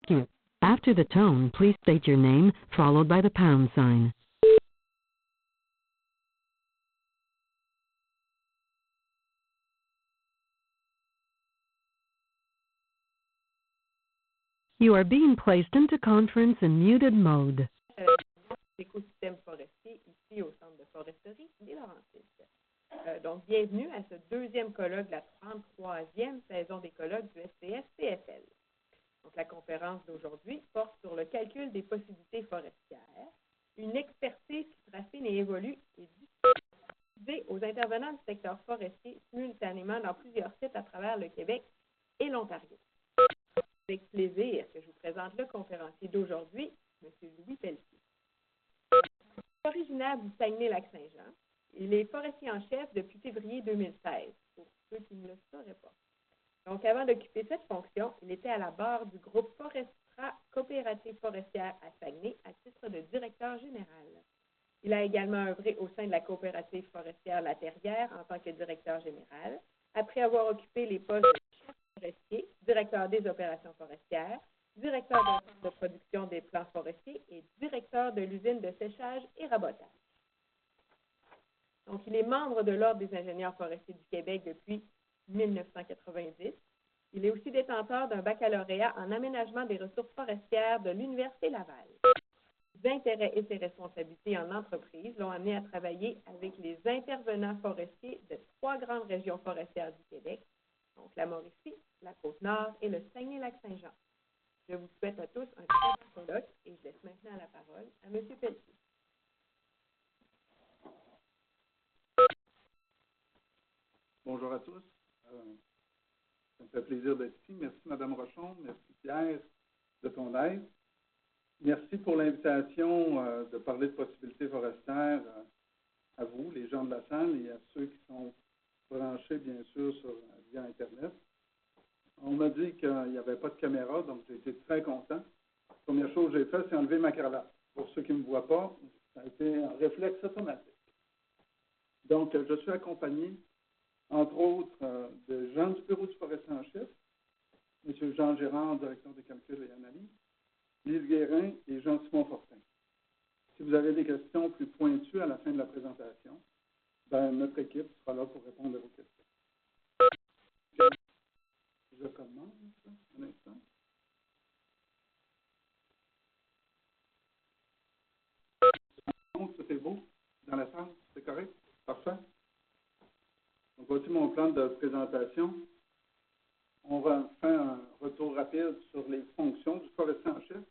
you. After the tone, please state your name, followed by the pound sign. You are being placed into conference in muted mode. Écosystème forestier ici au Centre de foresterie des Laurentides. Donc, bienvenue à ce deuxième colloque de la 33e saison des colloques du SPF-CFL. Donc, la conférence d'aujourd'hui porte sur le calcul des possibilités forestières, une expertise qui se raffine et évolue et diffusée aux intervenants du secteur forestier simultanément dans plusieurs sites à travers le Québec et l'Ontario. C'est avec plaisir que je vous présente le conférencier d'aujourd'hui, M. Louis Pelletier. Originaire du Saguenay-Lac-Saint-Jean, il est forestier en chef depuis février 2016, pour ceux qui ne le sauraient pas. Donc, avant d'occuper cette fonction, il était à la barre du groupe Forestra Coopérative forestière à Saguenay à titre de directeur général. Il a également œuvré au sein de la coopérative forestière La Terrière en tant que directeur général, après avoir occupé les postes de chef forestier, directeur des opérations forestières, directeur de centre de production des plans forestiers et directeur de l'usine de séchage et rabotage. Donc, il est membre de l'Ordre des ingénieurs forestiers du Québec depuis 1990. Il est aussi détenteur d'un baccalauréat en aménagement des ressources forestières de l'Université Laval. Ses intérêts et ses responsabilités en entreprise l'ont amené à travailler avec les intervenants forestiers de 3 grandes régions forestières du Québec, donc la Mauricie, la Côte-Nord et le Saguenay-Lac-Saint-Jean. Je vous souhaite à tous un très bon colloque et je laisse maintenant la parole à M. Pelletier. Bonjour à tous. Ça me fait plaisir d'être ici. Merci, Mme Rochon. Merci, Pierre, de ton aide. Merci pour l'invitation de parler de possibilités forestières à vous, les gens de la salle, et à ceux qui sont branchés, bien sûr, via Internet. On m'a dit qu'il n'y avait pas de caméra, donc j'ai été très content. La première chose que j'ai faite, c'est enlever ma cravate. Pour ceux qui ne me voient pas, ça a été un réflexe automatique. Donc, je suis accompagné, entre autres, de Jean du bureau du forestier en chef, M. Jean Gérard, directeur de calcul et analyse, Lise Guérin et Jean-Simon Fortin. Si vous avez des questions plus pointues à la fin de la présentation, notre équipe sera là pour répondre à vos questions. Je commence un instant. Tout est beau dans la salle? C'est correct? Parfait. Donc, voici mon plan de présentation. On va faire un retour rapide sur les fonctions du forestier en chef,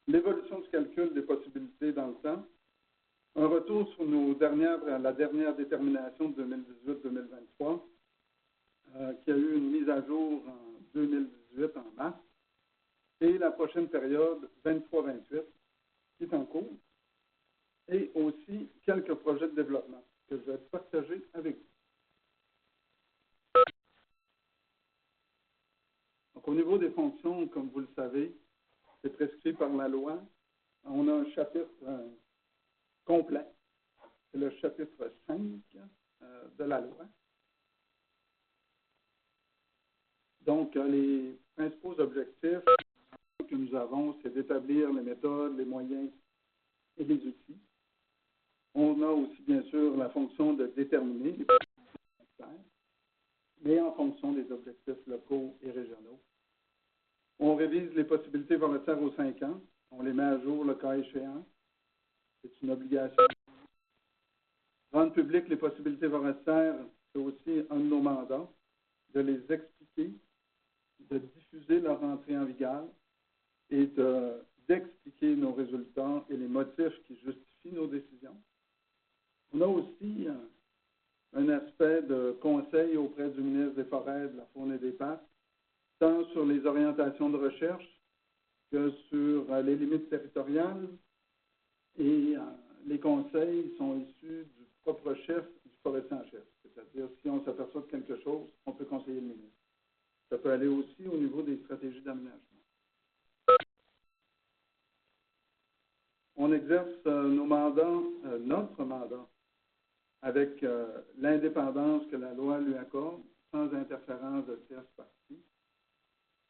l'évolution du calcul des possibilités dans le temps, un retour sur la dernière détermination de 2018-2023, qui a eu une mise à jour en 2018 en mars, et la prochaine période 23-28 qui est en cours, et aussi quelques projets de développement que je vais partager avec vous. Donc, au niveau des fonctions, comme vous le savez, c'est prescrit par la loi. On a un chapitre complet. C'est le chapitre 5 de la loi. Donc, les principaux objectifs que nous avons, c'est d'établir les méthodes, les moyens et les outils. On a aussi, bien sûr, la fonction de déterminer les possibilités, mais en fonction des objectifs locaux et régionaux. On révise les possibilités forestières aux 5 ans. On les met à jour le cas échéant. C'est une obligation. Rendre public les possibilités forestières, c'est aussi un de nos mandats, de les expliquer, de diffuser leur entrée en vigueur et d'expliquer nos résultats et les motifs qui justifient nos décisions. On a aussi un aspect de conseil auprès du ministre des Forêts, de la Faune et des Parcs, tant sur les orientations de recherche que sur les limites territoriales. Et les conseils sont issus du propre chef du forestier en chef. C'est-à-dire, si on s'aperçoit de quelque chose, on peut conseiller le ministre. Ça peut aller aussi au niveau des stratégies d'aménagement. On exerce notre mandat, avec l'indépendance que la loi lui accorde, sans interférence de tierces parties.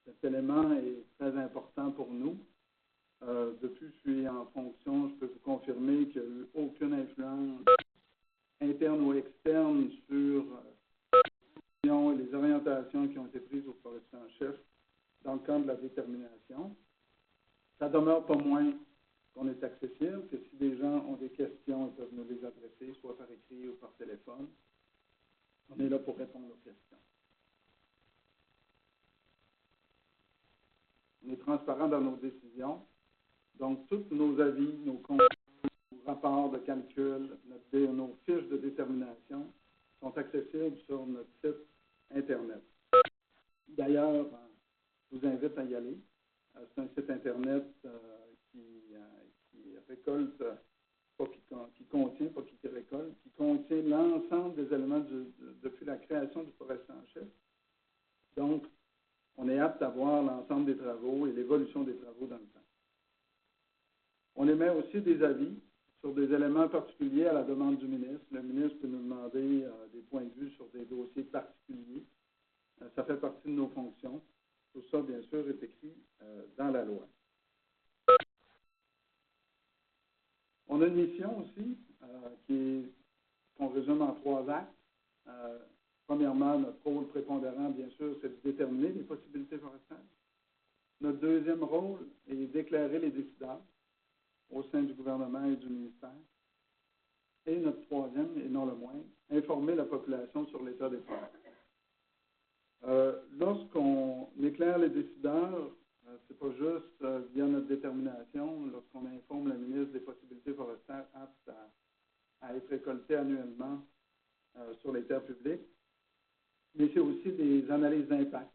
Cet élément est très important pour détermination. Ça demeure pas moins qu'on est accessible, que si des gens ont des questions, ils peuvent nous les adresser, soit par écrit ou par téléphone. On est là pour répondre aux questions. On est transparent dans nos décisions. Donc, tous nos avis, nos comptes, nos rapports de calcul, nos fiches de détermination sont accessibles sur notre site Internet. D'ailleurs, je vous invite à y aller. C'est un site Internet qui récolte, qui contient, pas qui récolte, qui contient l'ensemble des éléments depuis la création du Forestier en chef. Donc, on est apte à voir l'ensemble des travaux et l'évolution des travaux dans le temps. On émet aussi des avis sur des éléments particuliers à la demande du ministre. Le ministre peut nous demander des points de vue sur des dossiers particuliers. Ça fait partie de nos fonctions. Tout ça, bien sûr, est écrit dans la loi. On a une mission aussi qu'on résume en 3 actes. Premièrement, notre rôle prépondérant, bien sûr, c'est de déterminer les possibilités forestières. Notre deuxième rôle est d'éclairer les décideurs au sein du gouvernement et du ministère. Et notre troisième, et non le moindre, informer la population sur l'état des forêts. Lorsqu'on éclaire les décideurs, c'est pas juste via notre détermination, lorsqu'on informe le ministre des possibilités forestières aptes à être récoltées annuellement sur les terres publiques, mais c'est aussi des analyses d'impact.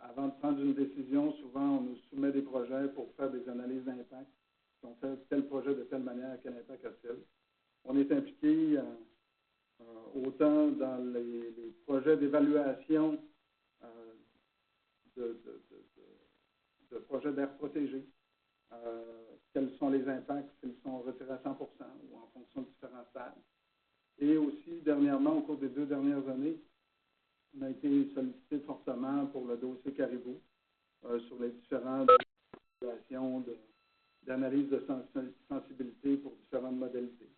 Avant de prendre une décision, souvent on nous soumet des projets pour faire des analyses d'impact. Si on fait tel projet de telle manière, quel impact a-t-il? On est impliqué autant dans les projets d'évaluation de projets d'air protégés. Quels sont les impacts, s'ils sont retirés à 100% ou en fonction de différents stades. Et aussi, dernièrement, au cours des 2 dernières années, on a été sollicité fortement pour le dossier Caribou sur les différentes évaluations d'analyse de sensibilité pour différentes modalités.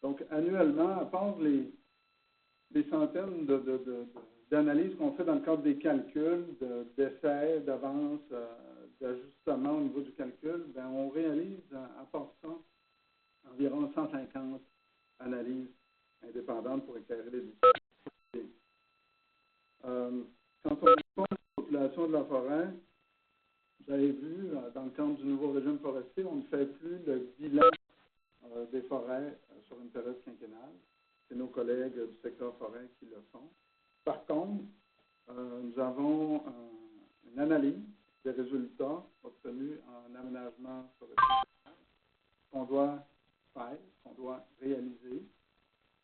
Donc, annuellement, à part les centaines d'analyses qu'on fait dans le cadre des calculs, d'essais, d'avances, d'ajustements au niveau du calcul, bien, on réalise, à part ça, environ 150 analyses indépendantes pour éclairer les décisions. Quand on répond à la population de la forêt, vous avez vu, dans le cadre du nouveau régime forestier, on ne fait plus le bilan des forêts sur une période quinquennale. C'est nos collègues du secteur forêt qui le font. Par contre, nous avons une analyse des résultats obtenus en aménagement forestier qu'on doit faire, qu'on doit réaliser,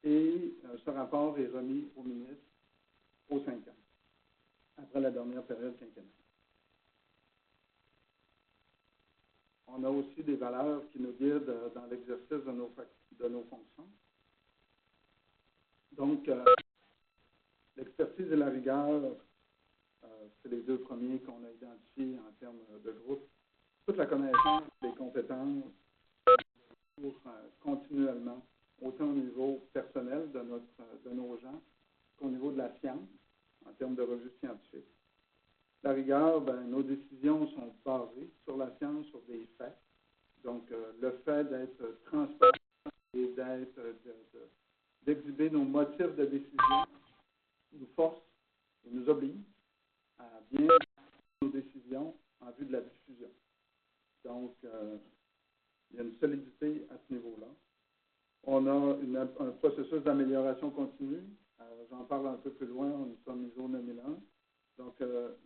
et ce rapport est remis au ministre aux 5 ans, après la dernière période quinquennale. On a aussi des valeurs qui nous guident dans l'exercice de nos fonctions. Donc, l'expertise et la rigueur, c'est les 2 premiers qu'on a identifiés en termes de groupe. Toute la connaissance, les compétences, pour continuellement, autant au niveau personnel de nos gens qu'au niveau de la science, en termes de revues scientifiques. La rigueur, ben, nos décisions sont basées sur la science, sur des faits. Donc, le fait d'être transparent et d'exhiber nos motifs de décision nous force et nous oblige à bien prendre nos décisions en vue de la diffusion. Donc, il y a une solidité à ce niveau-là. On a un processus d'amélioration continue. J'en parle un peu plus loin, nous sommes ISO 9001. Donc,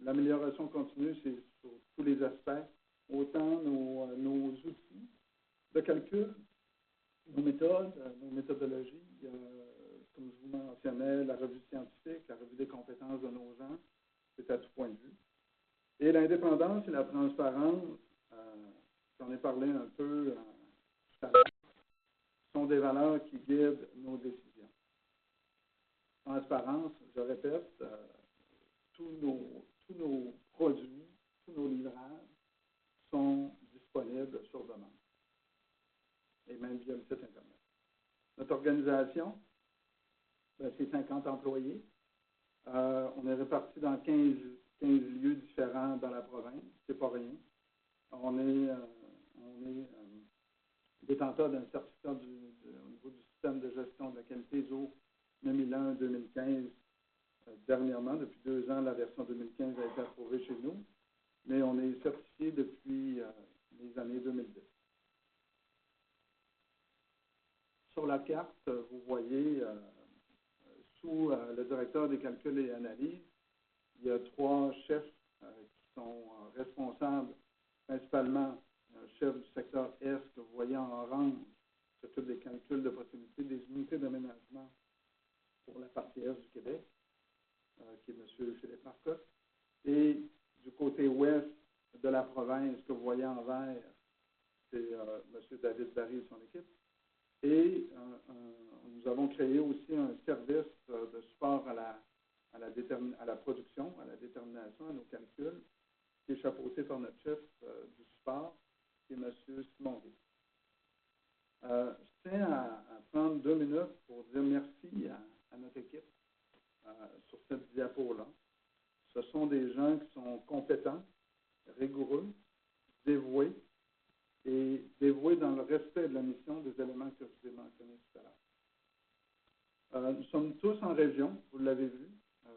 l'amélioration continue, c'est sur tous les aspects, autant nos outils de calcul, nos méthodes, nos méthodologies, comme je vous mentionnais, la revue scientifique, la revue des compétences de nos gens, c'est à tout point de vue. Et l'indépendance et la transparence, j'en ai parlé un peu tout à l'heure, sont des valeurs qui guident nos décisions. Transparence, je répète, tous nos produits, tous nos livrables sont disponibles sur demande, et même via le site Internet. Notre organisation, ben, c'est 50 employés. On est répartis dans 15 15 lieux différents dans la province. C'est pas rien. On est détenteur d'un certificat au niveau du système de gestion de la qualité des eaux 2001-2015 dernièrement. Depuis 2 ans, la version 2015 a été approuvée chez nous, mais on est certifié depuis les années 2010. Sur la carte, vous voyez, sous le directeur des calculs et analyses, il y a 3 chefs qui sont responsables, principalement un chef du secteur Est que vous voyez en orange, qui s'occupe des calculs de possibilité des unités d'aménagement pour la partie Est du Québec, qui est M. Philippe Marcotte. Et du côté ouest de la province, que vous voyez en vert, c'est M. David Barry et son équipe. Et nous avons créé aussi un service de support à la production, à la détermination, à nos calculs, qui est chapeauté par notre chef du support, qui est M. Simon Rick. Je tiens à prendre 2 minutes pour dire merci à notre équipe sur cette diapo-là. Ce sont des gens qui sont compétents, rigoureux, dévoués, et dévoués dans le respect de la mission des éléments que je vous ai mentionnés tout à l'heure. Nous sommes tous en région, vous l'avez vu.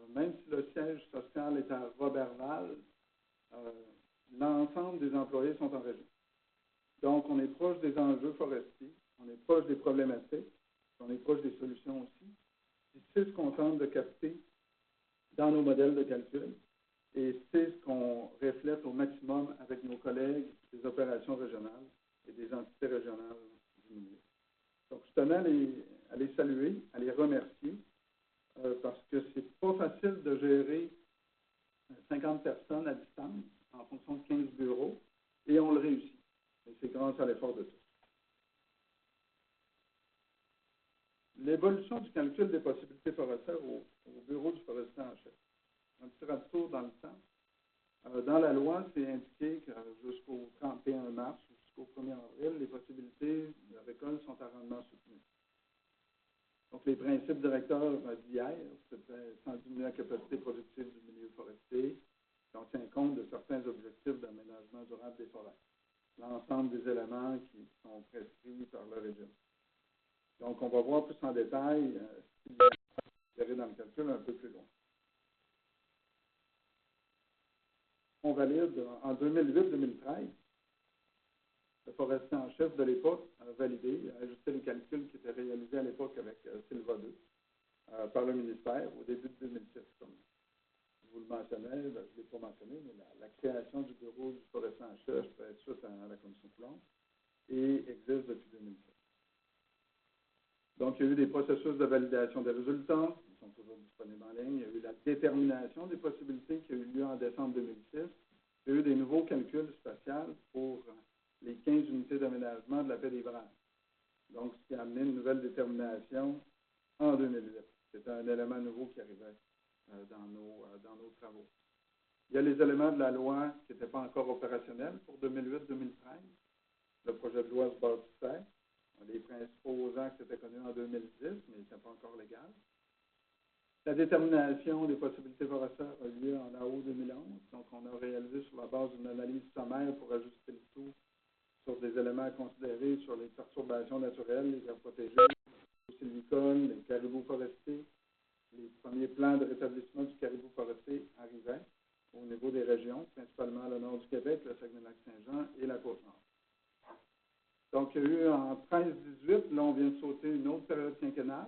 Même si le siège social est à Roberval, l'ensemble des employés sont en région. Donc, on est proche des enjeux forestiers, on est proche des problématiques, on est proche des solutions aussi. C'est ce qu'on tente de capter dans nos modèles de calcul et c'est ce qu'on reflète au maximum avec nos collègues des opérations régionales et des entités régionales du milieu. Donc, je tenais à les saluer, à les remercier parce que c'est pas facile de gérer 50 personnes à distance en fonction de 15 bureaux et on le réussit. Et c'est grâce à l'effort de tous. L'évolution du calcul des possibilités forestières au bureau du forestier en chef. Un petit retour dans le temps. Dans la loi, c'est indiqué que jusqu'au 31 mars ou jusqu'au 1er avril, les possibilités de récolte sont à rendement soutenu. Donc, les principes directeurs d'hier, c'était sans diminuer la capacité productive du milieu forestier, on tient compte de certains objectifs d'aménagement durable des forêts. L'ensemble des éléments qui sont prescrits par le régime. Donc, on va voir plus en détail ce qui est géré dans le calcul un peu plus loin. On valide en 2008-2013. Le forestier en chef de l'époque a validé, a ajusté les calculs qui étaient réalisés à l'époque avec Silva 2 par le ministère au début de 2006. Comme je vous le mentionnais, je ne l'ai pas mentionné, mais la création du bureau du forestier en chef fait suite à la commission Coulombe et existe depuis 2007. Donc, il y a eu des processus de validation des résultats, ils sont toujours disponibles en ligne. Il y a eu la détermination des possibilités qui a eu lieu en décembre 2006. Il y a eu des nouveaux calculs spatials pour les 15 unités d'aménagement de la baie des Braves. Donc, ce qui a amené une nouvelle détermination en 2008. C'était un élément nouveau qui arrivait dans nos travaux. Il y a les éléments de la loi qui n'étaient pas encore opérationnels pour 2008-2013. Le projet de loi se bâtissait. Les principaux actes étaient connus en 2010, mais ils n'étaient pas encore légaux. La détermination des possibilités forestières a lieu en août 2011. Donc, on a réalisé sur la base d'une analyse sommaire pour ajuster le tout sur des éléments à considérer sur les perturbations naturelles, les aires protégées, les sylvicoles, les caribous forestiers. Les premiers plans de rétablissement du caribou forestier arrivaient au niveau des régions, principalement le nord du Québec, le Saguenay-Lac-Saint-Jean et la Côte-Nord. Donc, il y a eu en 13-18, là, on vient de sauter une autre période quinquennale.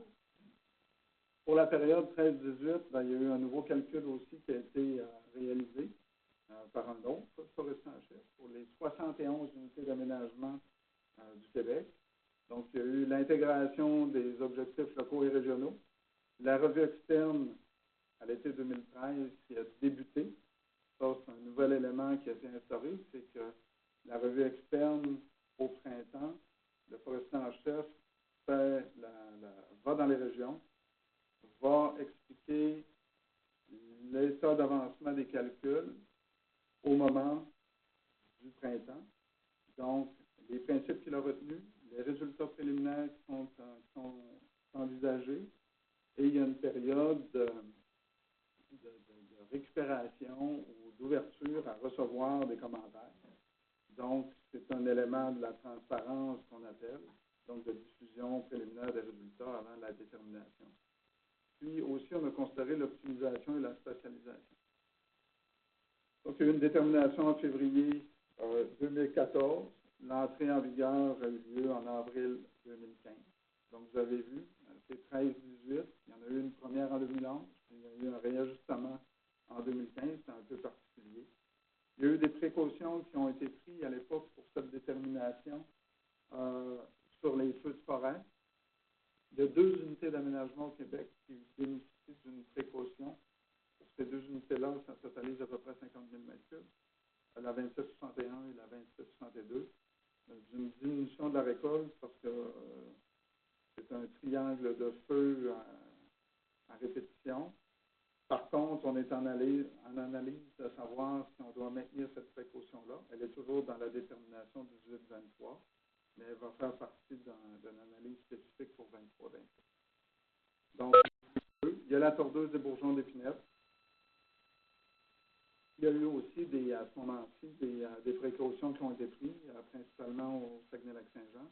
Pour la période 13-18, il y a eu un nouveau calcul aussi qui a été réalisé par un autre forestier en chef pour les 71 unités d'aménagement du Québec. Donc, il y a eu l'intégration des objectifs locaux et régionaux. La revue externe à l'été 2013 qui a débuté. Ça, c'est un nouvel élément qui a été instauré, c'est que la revue externe au printemps, le forestier en chef va dans les régions, va expliquer l'état d'avancement des calculs au moment du printemps. Donc, les principes qu'il a retenus, les résultats préliminaires qui sont envisagés, et il y a une période de récupération ou d'ouverture à recevoir des commentaires. Donc, c'est un élément de la transparence qu'on appelle, donc de diffusion préliminaire des résultats avant la détermination. Puis aussi, on a considéré l'optimisation et la spatialisation. Donc, il y a eu une détermination en février 2014. L'entrée en vigueur a eu lieu en avril 2015. Donc, vous avez vu, c'est 13-18. Il y en a eu une première en 2011. Il y a eu un réajustement en 2015. C'est un peu particulier. Il y a eu des précautions qui ont été prises à l'époque pour cette détermination sur les feux de forêt. Il y a 2 unités d'aménagement au Québec qui bénéficient d'une précaution. Pour ces 2 unités-là, ça totalise à peu près 50 000 m3. La 2761 et la 2762. D'une diminution de la récolte parce que c'est un triangle de feu à répétition. Par contre, on est en analyse de savoir si on doit maintenir cette précaution-là. Elle est toujours dans la détermination 18-23, mais elle va faire partie d'une analyse spécifique pour 23-24. Donc, il y a la tordeuse des bourgeons d'épinette. Il y a eu aussi, à ce moment-ci, des précautions qui ont été prises, principalement au Saguenay-Lac-Saint-Jean.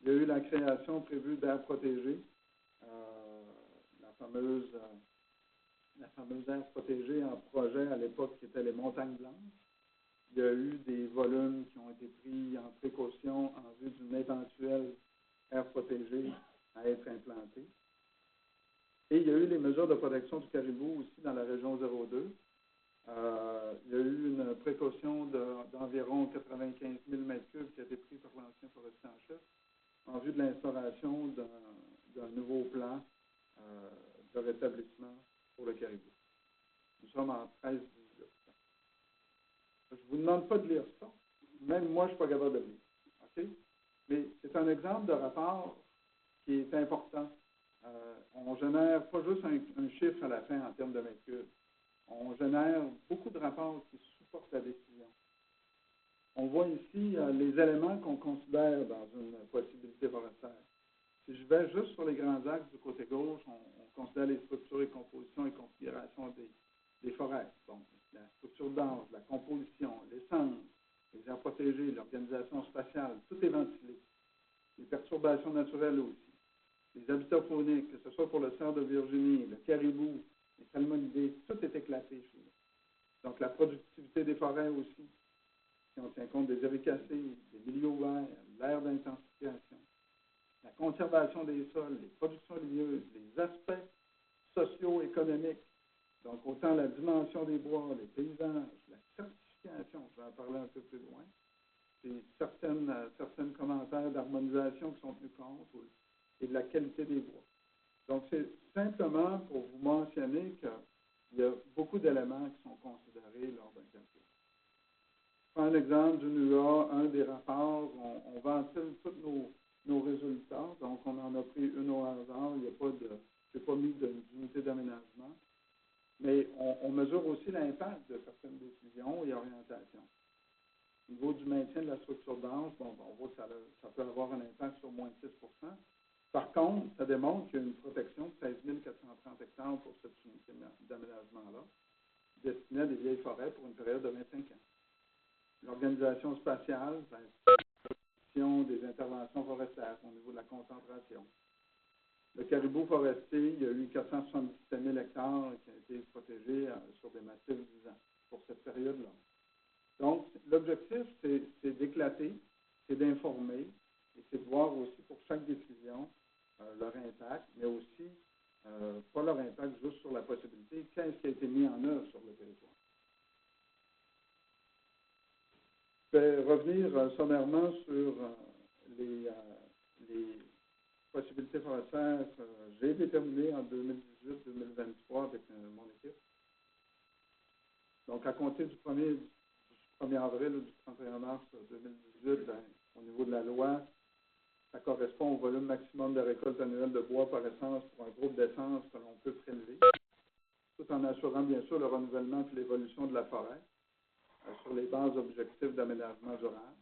Il y a eu la création prévue d'aires protégées, la fameuse aire protégée en projet à l'époque qui était les Montagnes Blanches. Il y a eu des volumes qui ont été pris en précaution en vue d'une éventuelle aire protégée à être implantée. Et il y a eu les mesures de protection du caribou aussi dans la région 02. Il y a eu une précaution d'environ 95 000 m3 qui a été prise par l'ancien forestier en chef en vue de l'instauration d'un nouveau plan de rétablissement pour le caribou. Nous sommes en 13-18. Je ne vous demande pas de lire ça. Même moi, je ne suis pas capable de le lire. Okay? Mais c'est un exemple de rapport qui est important. On ne génère pas juste un chiffre à la fin en termes de mètres. On génère beaucoup de rapports qui supportent la décision. On voit ici les éléments qu'on considère dans une possibilité forestière. Si je vais juste sur les grands axes du côté gauche, on considère les structures et compositions et configurations des forêts. Donc, la structure d'ange, la composition, l'essence, les aires protégées, l'organisation spatiale, tout est ventilé. Les perturbations naturelles aussi. Les habitats fauniques, que ce soit pour le cerf de Virginie, le caribou, les salmonidés, tout est éclaté chez nous. Donc, la productivité des forêts aussi, si on tient compte des éricacées, des milieux ouverts, l'aire d'intensification, la conservation des sols, les productions ligneuses, les aspects socio-économiques, donc autant la dimension des bois, les paysages, la certification, je vais en parler un peu plus loin, et certains commentaires d'harmonisation qui sont plus comptes, et de la qualité des bois. Donc, c'est simplement pour vous mentionner qu'il y a beaucoup d'éléments qui sont considérés lors d'un calcul. Je prends un exemple d'une UA, un des rapports, on ventile tous nos résultats, donc on en a pris une au hasard, je n'ai pas mis d'unité d'aménagement, mais on mesure aussi l'impact de certaines décisions et orientations. Au niveau du maintien de la structure d'ange, on voit que ça peut avoir un impact sur moins de 6 %. Par contre, ça démontre qu'il y a une protection de 16 430 hectares pour cette unité d'aménagement-là, destinée à des vieilles forêts pour une période de 25 ans. L'organisation spatiale, des interventions forestières au niveau de la concentration. Le caribou forestier, il y a eu 477 000 hectares qui ont été protégés sur des massifs 10 ans pour cette période-là. Donc, l'objectif, c'est d'éclater, c'est d'informer, et c'est de voir aussi pour chaque décision leur impact, mais aussi, pas leur impact juste sur la possibilité, qu'est-ce qui a été mis en œuvre sur le territoire. Je vais revenir sommairement sur les possibilités forestières que j'ai déterminées en 2018-2023 avec mon équipe. Donc, à compter du 1er avril ou du 31 mars 2018, au niveau de la loi, ça correspond au volume maximum de récolte annuelle de bois par essence pour un groupe d'essence que l'on peut prélever, tout en assurant bien sûr le renouvellement et l'évolution de la forêt sur les bases objectifs d'aménagement durable.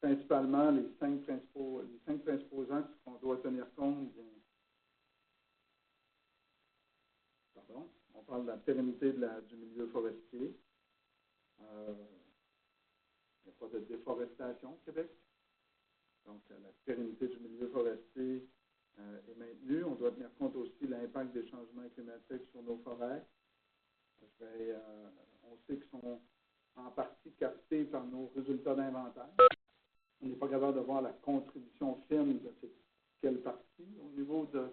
Principalement, les cinq principaux axes qu'on doit tenir compte. On parle de la pérennité du milieu forestier. Il n'y a pas de déforestation au Québec. Donc, la pérennité du milieu forestier est maintenue. On doit tenir compte aussi de l'impact des changements climatiques sur nos forêts. On sait qu'ils sont en partie captés par nos résultats d'inventaire. On n'est pas capable de voir la contribution fine de quelle partie au niveau de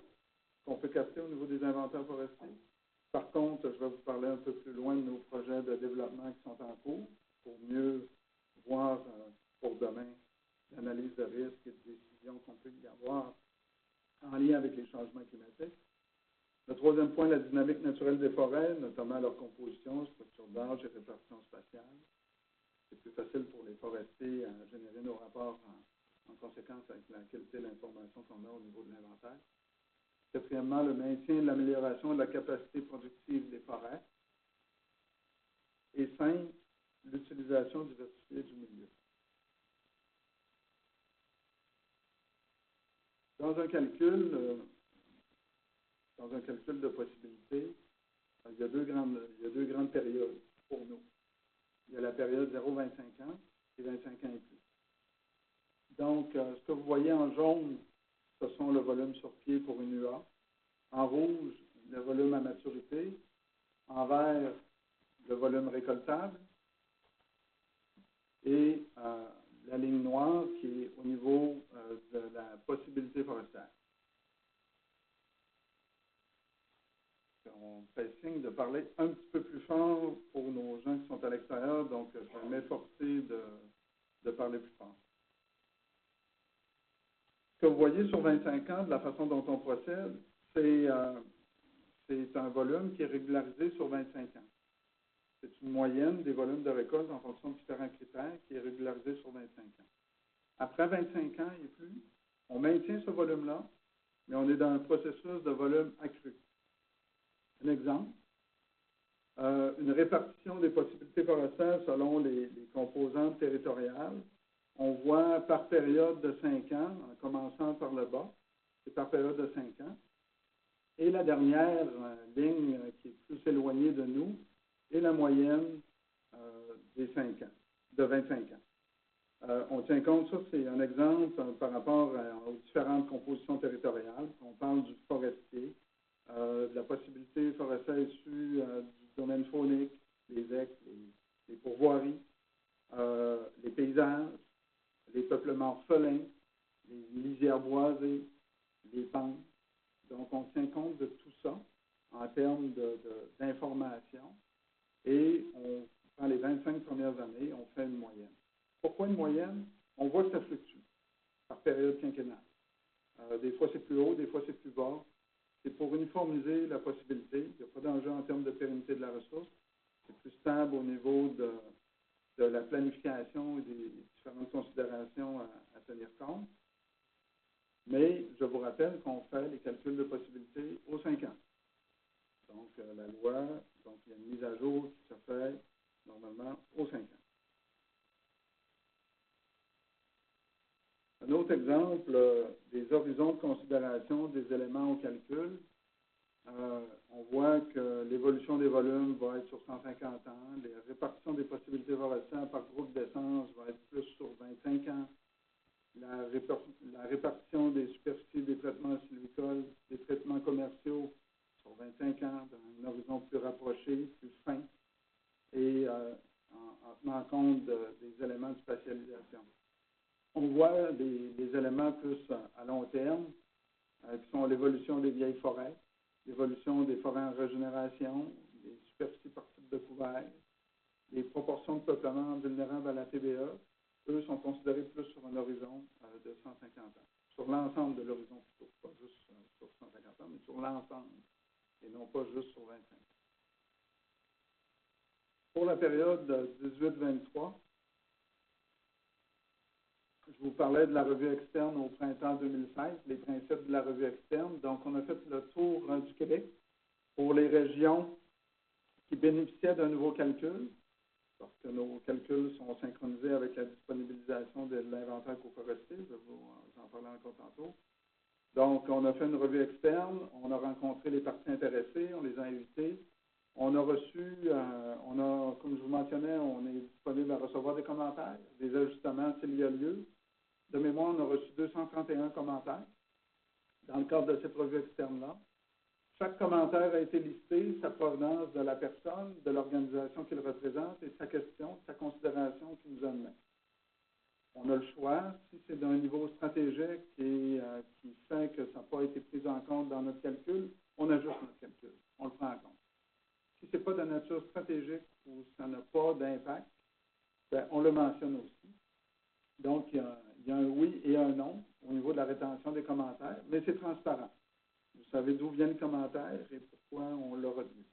qu'on peut capter au niveau des inventaires forestiers. Par contre, je vais vous parler un peu plus loin de nos projets de développement qui sont en cours pour mieux voir pour demain l'analyse de risques et de décisions qu'on peut y avoir en lien avec les changements climatiques. Le troisième point, la dynamique naturelle des forêts, notamment leur composition, structure d'âge et répartition spatiale. C'est plus facile pour les forestiers à générer nos rapports en conséquence avec la qualité de l'information qu'on a au niveau de l'inventaire. Quatrièmement, le maintien de l'amélioration de la capacité productive des forêts. Et 5, l'utilisation diversifiée du milieu. Dans un calcul de possibilités, il y a deux grandes périodes pour nous. Il y a la période 0-25 ans et 25 ans et plus. Donc, ce que vous voyez en jaune, ce sont le volume sur pied pour une UA. En rouge, le volume à maturité. En vert, le volume récoltable. Et la ligne noire qui est au niveau de la possibilité forestière. On fait signe de parler un petit peu plus fort pour nos gens qui sont à l'extérieur, donc je vais m'efforcer de parler plus fort. Ce que vous voyez sur 25 ans, de la façon dont on procède, c'est un volume qui est régularisé sur 25 ans. C'est une moyenne des volumes de récolte en fonction de différents critères qui est régularisé sur 25 ans. Après 25 ans et plus, on maintient ce volume-là, mais on est dans un processus de volume accru. Un exemple, une répartition des possibilités forestières selon les composantes territoriales. On voit par période de 5 ans, en commençant par le bas, c'est par période de 5 ans. Et la dernière ligne qui est plus éloignée de nous est la moyenne des 5 ans, de 25 ans. On tient compte, ça c'est un exemple par rapport aux différentes compositions territoriales. On parle du forestier, de la possibilité forestière issue du domaine faunique, les ex, les pourvoiries, les paysages, les peuplements orphelins, les lisières boisées, les pentes. Donc, on tient compte de tout ça en termes d'information et on prend les 25 premières années, on fait une moyenne. Pourquoi une moyenne? On voit que ça fluctue par période quinquennale. Des fois, c'est plus haut, des fois, c'est plus bas. C'est pour uniformiser la possibilité. Il n'y a pas d'enjeu en termes de pérennité de la ressource. C'est plus stable au niveau de la planification et des différentes considérations à tenir compte. Mais je vous rappelle qu'on fait les calculs de possibilités aux 5 ans. Donc, la loi, donc il y a une mise à jour qui se fait normalement aux 5 ans. Un autre exemple, des horizons de considération des éléments au calcul. On voit que l'évolution des volumes va être sur 150 ans. Les répartitions des possibilités forestières par groupe d'essence va être plus sur 25 ans. La répartition des superficies des traitements sylvicoles, des traitements commerciaux sur 25 ans, dans un horizon plus rapproché, plus fin, et en tenant compte des éléments de spatialisation. On voit des éléments plus à long terme, qui sont l'évolution des vieilles forêts, l'évolution des forêts en régénération, les superficies par type de couvert, les proportions de peuplement vulnérables à la TBA. Eux sont considérés plus sur un horizon de 150 ans. Sur l'ensemble de l'horizon plutôt, pas juste sur 150 ans, mais sur l'ensemble, et non pas juste sur 25 ans. Pour la période 18-23, je vous parlais de la revue externe au printemps 2016, les principes de la revue externe. Donc, on a fait le tour du Québec pour les régions qui bénéficiaient d'un nouveau calcul, parce que nos calculs sont synchronisés avec la disponibilisation de l'inventaire coforestier. Je vais vous en parler encore tantôt. Donc, on a fait une revue externe, on a rencontré les parties intéressées, on les a invités, disponibles à recevoir des commentaires, des ajustements s'il y a lieu. De mémoire, on a reçu 231 commentaires dans le cadre de cette revue externe-là. Chaque commentaire a été listé, sa provenance de la personne, de l'organisation qu'il représente et sa question, sa considération qui nous amène. On a le choix, si c'est d'un niveau stratégique et qui fait que ça n'a pas été pris en compte dans notre calcul, on ajuste notre calcul, on le prend en compte. Si ce n'est pas de nature stratégique ou ça n'a pas d'impact, ben, on le mentionne aussi. Donc, il y a un oui et un non au niveau de la rétention des commentaires, mais c'est transparent. Vous savez d'où vient le commentaire et pourquoi on l'a retenu.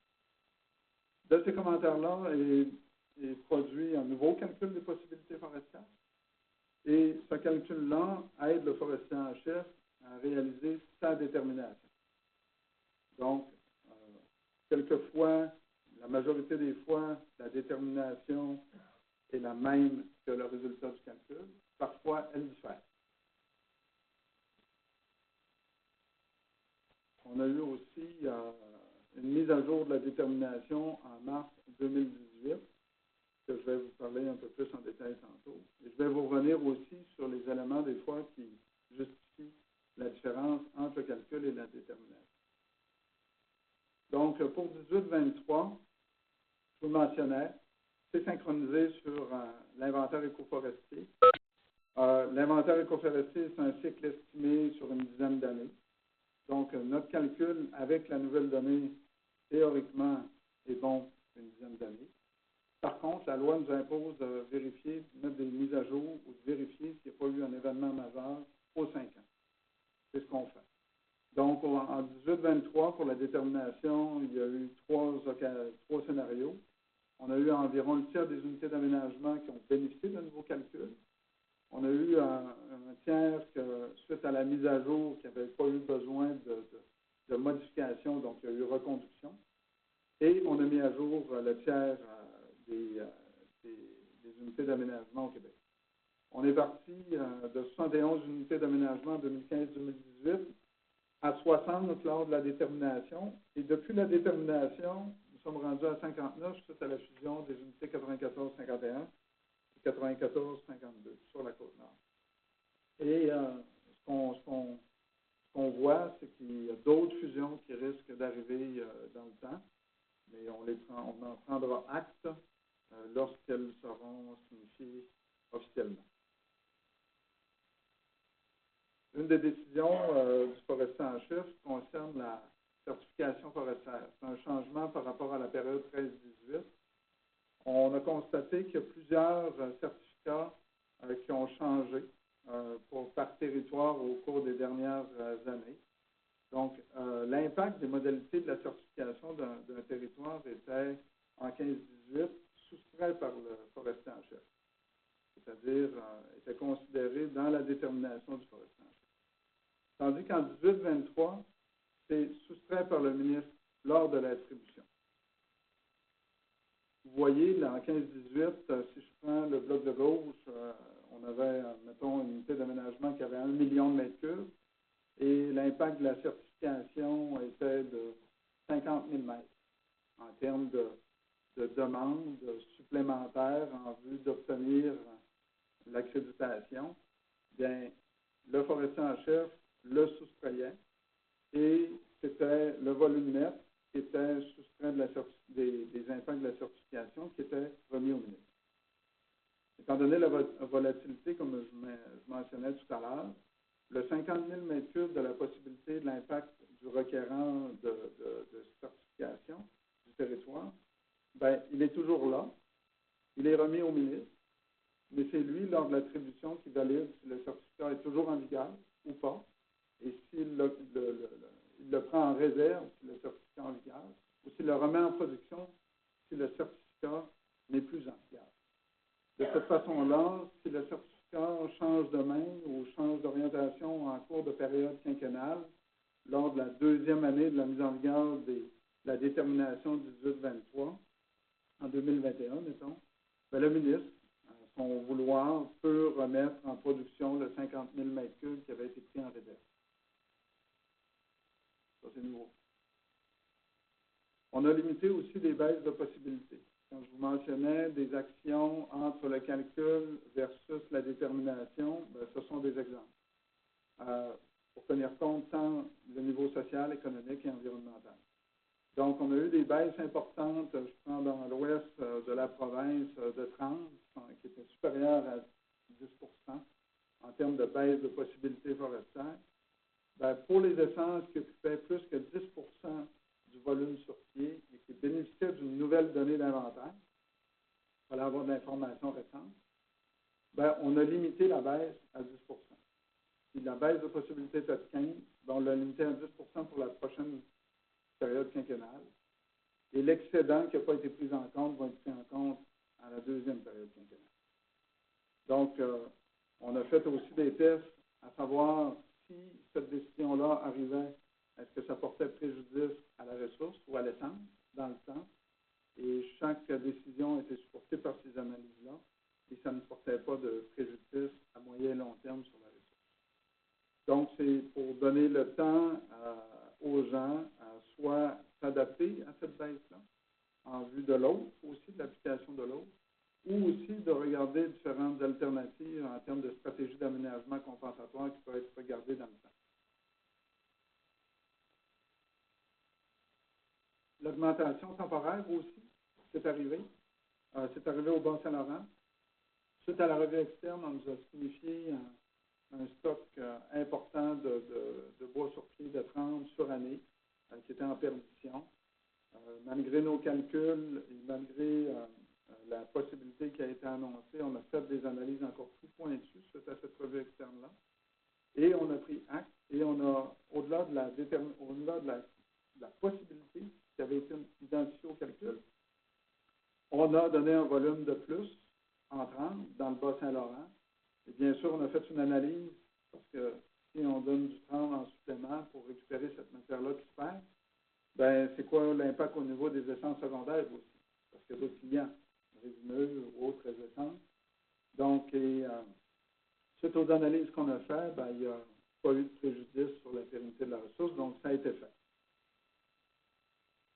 De ces commentaires-là est produit un nouveau calcul des possibilités forestières. Et ce calcul-là aide le forestier en chef à réaliser sa détermination. Donc, quelquefois, la majorité des fois, la détermination est la même que le résultat du calcul. Parfois, elle diffère. On a eu aussi une mise à jour de la détermination en mars 2018, que je vais vous parler un peu plus en détail tantôt. Et je vais vous revenir aussi sur les éléments des fois qui justifient la différence entre le calcul et la détermination. Donc, pour 18-23, je vous le mentionnais, c'est synchronisé sur l'inventaire écoforestier. L'inventaire écoforestier, c'est un cycle estimé sur une dizaine d'années. Donc, notre calcul avec la nouvelle donnée, théoriquement, est bon une dizaine d'années. Par contre, la loi nous impose de vérifier, de mettre des mises à jour ou de vérifier s'il n'y a pas eu un événement majeur aux 5 ans. C'est ce qu'on fait. Donc, en 18-23, pour la détermination, il y a eu trois scénarios. On a eu environ le tiers des unités d'aménagement qui ont bénéficié d'un nouveau calcul. On a eu un tiers que, suite à la mise à jour, qui n'avait pas eu besoin de modification, donc il y a eu reconduction. Et on a mis à jour le tiers des unités d'aménagement au Québec. On est parti de 71 unités d'aménagement en 2015-2018 à 60 lors de la détermination. Et depuis la détermination, nous sommes rendus à 59 suite à la fusion des unités 94-51 et 94-52 sur la Côte-Nord. Et ce qu'on voit, c'est qu'il y a d'autres fusions qui risquent d'arriver dans le temps, mais on en prendra acte lorsqu'elles seront signifiées officiellement. Une des décisions du forestier en chef concerne la certification forestière. C'est un changement par rapport à la période 13-18. On a constaté qu'il y a plusieurs certificats qui ont changé par territoire au cours des dernières années. Donc, l'impact des modalités de la certification d'un territoire était, en 15-18, soustrait par le forestier en chef, c'est-à-dire était considéré dans la détermination du forestier en chef. Tandis qu'en 18-23, c'est soustrait par le ministre lors de l'attribution. Vous voyez, là, en 15-18, si je prends le bloc de gauche, on avait, mettons, une unité d'aménagement qui avait 1 million de mètres cubes et l'impact de la certification était de 50 000 mètres en termes de demandes supplémentaires en vue d'obtenir l'accréditation. Bien, le forestier en chef le soustrayait et c'était le volume net qui était soustrait des impacts de la certification qui était remis au ministre. Étant donné la volatilité, comme je mentionnais tout à l'heure, le 50 000 m3 de la possibilité de l'impact du requérant de certification du territoire, bien, il est toujours là. Il est remis au ministre, mais c'est lui, lors de l'attribution, qui valide si le certificat est toujours en vigueur ou pas, et s'il le prend en réserve si le certificat est en vigueur, ou s'il le remet en production si le certificat n'est plus en vigueur. De cette façon-là, si le certificat change de main ou change d'orientation en cours de période quinquennale, lors de la deuxième année de la mise en vigueur de la détermination 18-23, en 2021, mettons, bien, le ministre, à son vouloir, peut remettre en production le 50 000 m3 qui avait été pris en réserve. Ça, c'est nouveau. On a limité aussi des baisses de possibilités. Quand je vous mentionnais des actions entre économique et environnemental. Donc, on a eu des baisses importantes, je prends dans l'ouest de la province de Trans, qui était supérieure à 10 en termes de baisse de possibilités forestières. Bien, pour les essences qui occupaient plus que 10 du volume sur pied et qui bénéficiaient d'une nouvelle donnée d'inventaire, il fallait avoir de l'information récente, bien, on a limité la baisse à 10 Puis la baisse de possibilités était de 15 bien, on l'a limité à 10 pour la prochaine période quinquennale. Et l'excédent qui n'a pas été pris en compte va être pris en compte à la deuxième période quinquennale. Donc, on a fait aussi des tests à savoir si cette décision-là arrivait, est-ce que ça portait préjudice à la ressource ou à l'essence dans le temps. Et chaque décision était supportée par ces analyses-là et ça ne portait pas de préjudice à moyen et long terme sur la ressource. Donc, c'est pour donner le temps aux gens à soit s'adapter à cette baisse-là, en vue de l'autre, aussi de l'application de l'autre, ou aussi de regarder différentes alternatives en termes de stratégies d'aménagement compensatoire qui peuvent être regardées dans le temps. L'augmentation temporaire aussi, c'est arrivé. C'est arrivé au Bas-Saint-Laurent. Suite à la revue externe, on nous a signifié un stock important de bois sur pied de 30 sur année qui était en perdition. Malgré nos calculs et malgré la possibilité qui a été annoncée, on a fait des analyses encore plus pointues suite à cette revue externe-là. Et on a pris acte et on a, au-delà de la possibilité qui avait été identifiée au calcul, on a donné un volume de plus en 30 dans le Bas-Saint-Laurent. Et bien sûr, on a fait une analyse parce que si on donne du 30 en supplément pour récupérer cette matière-là qui se perd, bien, c'est quoi l'impact au niveau des essences secondaires aussi? Parce qu'il y a d'autres clients, résineux ou autres essences. Donc, suite aux analyses qu'on a faites, bien, il n'y a pas eu de préjudice sur la pérennité de la ressource, donc ça a été fait.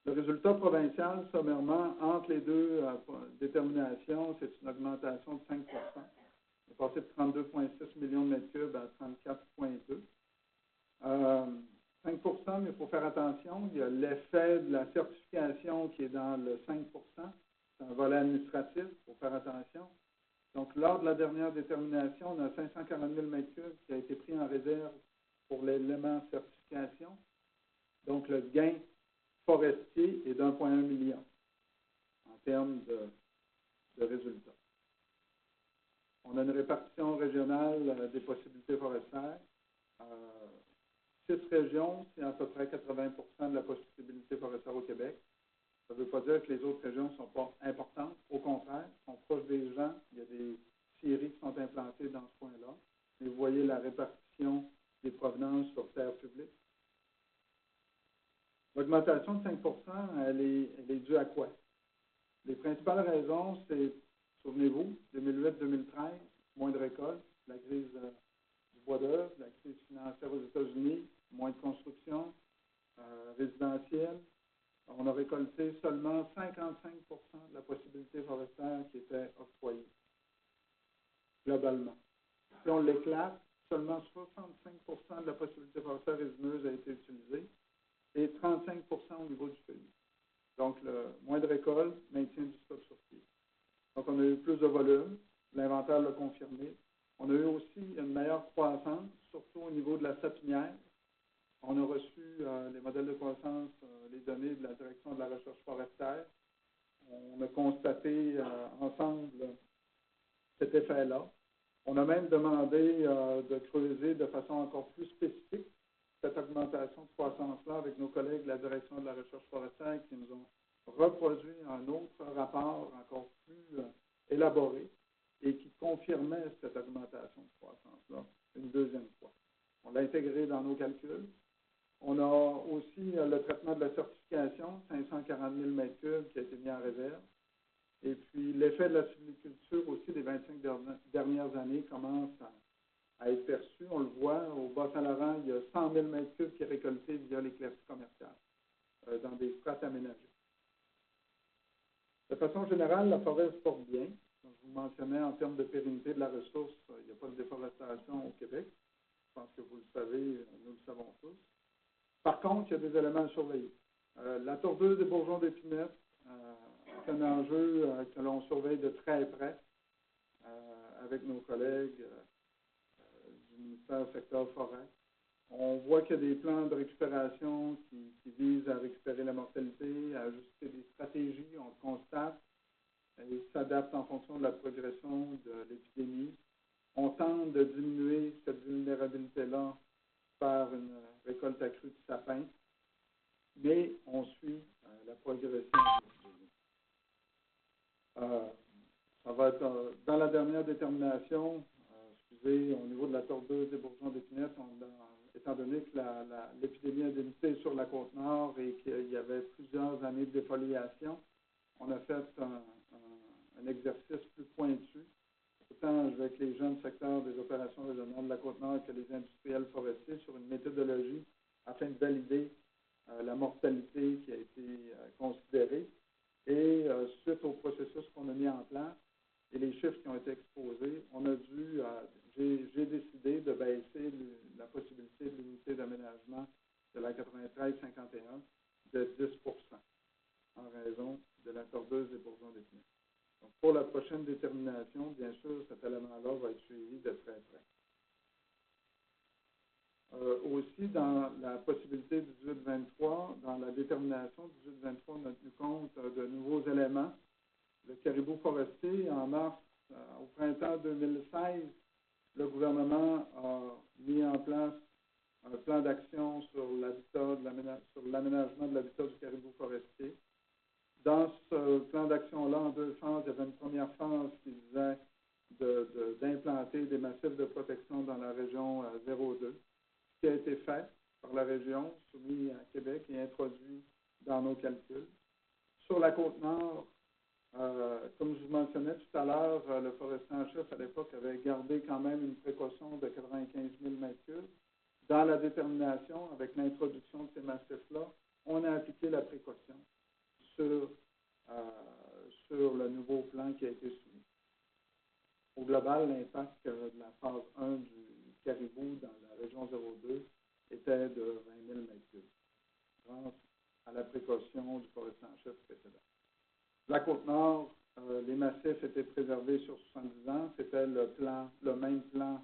Le résultat provincial, sommairement, entre les deux déterminations, c'est une augmentation de 5 On est passé de 32,6 millions de mètres cubes à 34,2. 5 mais il faut faire attention, il y a l'effet de la certification qui est dans le 5 c'est un volet administratif, il faut faire attention. Donc, lors de la dernière détermination, on a 540 000 mètres cubes qui a été pris en réserve pour l'élément certification. Donc, le gain forestier est d'1,1 million en termes de résultats. On a une répartition régionale des possibilités forestières. 6 régions, c'est à peu près 80 de la possibilité forestière au Québec. Ça ne veut pas dire que les autres régions ne sont pas importantes. Au contraire, elles sont proches des gens. Il y a des scieries qui sont implantées dans ce coin-là. Et vous voyez la répartition des provenances sur terre publique. L'augmentation de 5 elle est due à quoi? Les principales raisons, c'est, souvenez-vous, 2008-2013, moins de récoltes, la crise du bois d'œuvre, la crise financière aux États-Unis, moins de construction résidentielle. On a récolté seulement 55 de la possibilité forestière qui était octroyée, globalement. Si on l'éclate, seulement 65 de la possibilité forestière résineuse a été utilisée et 35 au niveau du feuillu. Donc, moins de récolte, maintien du stock sur pied. Donc, on a eu plus de volume, l'inventaire l'a confirmé. On a eu aussi une meilleure croissance, surtout au niveau de la sapinière. On a reçu les modèles de croissance, les données de la direction de la recherche forestière. On a constaté ensemble cet effet-là. On a même demandé de creuser de façon encore plus spécifique cette augmentation de croissance-là avec nos collègues de la direction de la recherche forestière qui nous ont reproduit un autre rapport encore plus élaboré et qui confirmait cette augmentation de croissance-là une deuxième fois. On l'a intégré dans nos calculs. On a aussi le traitement de la certification, 540 000 mètres cubes qui a été mis en réserve. Et puis, l'effet de la sylviculture aussi des 25 dernières années commence à être perçu. On le voit, au Bas-Saint-Laurent, il y a 100 000 mètres cubes qui est récolté via l'éclaircie commerciale dans des strates aménagées. De façon générale, la forêt se porte bien. Comme je vous mentionnais, en termes de pérennité de la ressource, il n'y a pas de déforestation au Québec. Je pense que vous le savez, nous le savons tous. Par contre, il y a des éléments à surveiller. La tordeuse des bourgeons d'épinette est un enjeu que l'on surveille de très près avec nos collègues du ministère secteur forêt. On voit qu'il y a des plans de récupération qui visent à récupérer la mortalité, à ajuster des stratégies, on le constate, et s'adaptent en fonction de la progression de l'épidémie. On tente de diminuer cette vulnérabilité-là par une récolte accrue de sapins, mais on suit la progression de l'épidémie. Ça va être dans la dernière détermination, au niveau de la tordeuse des bourgeons d'épinette, étant donné que l'épidémie a débuté sur la Côte-Nord et qu'il y avait plusieurs années de défoliation, on a fait un exercice plus pointu, autant avec les jeunes secteurs des opérations régionales de la Côte-Nord que les industriels forestiers, sur une méthodologie afin de valider la mortalité qui a été considérée. Et suite au processus qu'on a mis en place et les chiffres qui ont été exposés, on a j'ai décidé de baisser la possibilité de l'unité d'aménagement de la 93-51 de 10 en raison de la tordeuse des bourgeons d'épinette. Donc, pour la prochaine détermination, bien sûr, cet élément-là va être suivi de très près. Aussi, dans la possibilité 18-23, dans la détermination 18-23, on a tenu compte de nouveaux éléments. Le caribou forestier, en mars, au printemps 2016, le gouvernement a mis en place un plan d'action sur l'aménagement de l'habitat du caribou forestier. Dans ce plan d'action-là, en deux phases, il y avait une première phase qui visait d'implanter des massifs de protection dans la région 02, ce qui a été fait par la région, soumis à Québec et introduit dans nos calculs. Sur la Côte-Nord, comme je vous mentionnais tout à l'heure, le forestier en chef à l'époque avait gardé quand même une précaution de 95 000 m3. Dans la détermination, avec l'introduction de ces massifs-là, on a appliqué la précaution sur le nouveau plan qui a été soumis. Au global, l'impact de la phase 1 du caribou dans la région 02 était de 20 000 m3, grâce à la précaution du forestier en chef précédent. La Côte-Nord, les massifs étaient préservés sur 70 ans. C'était le même plan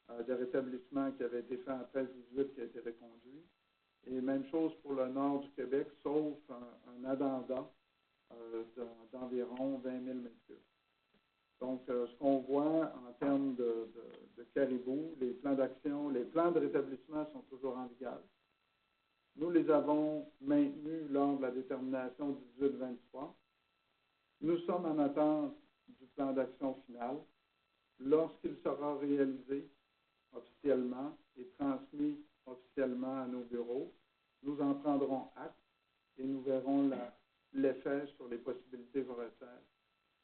de rétablissement qui avait été fait en 13-18 qui a été reconduit. Et même chose pour le nord du Québec, sauf un addenda d'environ 20 000 m3. Donc, ce qu'on voit en termes de caribou, les plans d'action, les plans de rétablissement sont toujours en vigueur. Nous les avons maintenus lors de la détermination 18-23. Nous sommes en attente du plan d'action final. Lorsqu'il sera réalisé officiellement et transmis officiellement à nos bureaux, nous en prendrons acte et nous verrons l'effet sur les possibilités forestières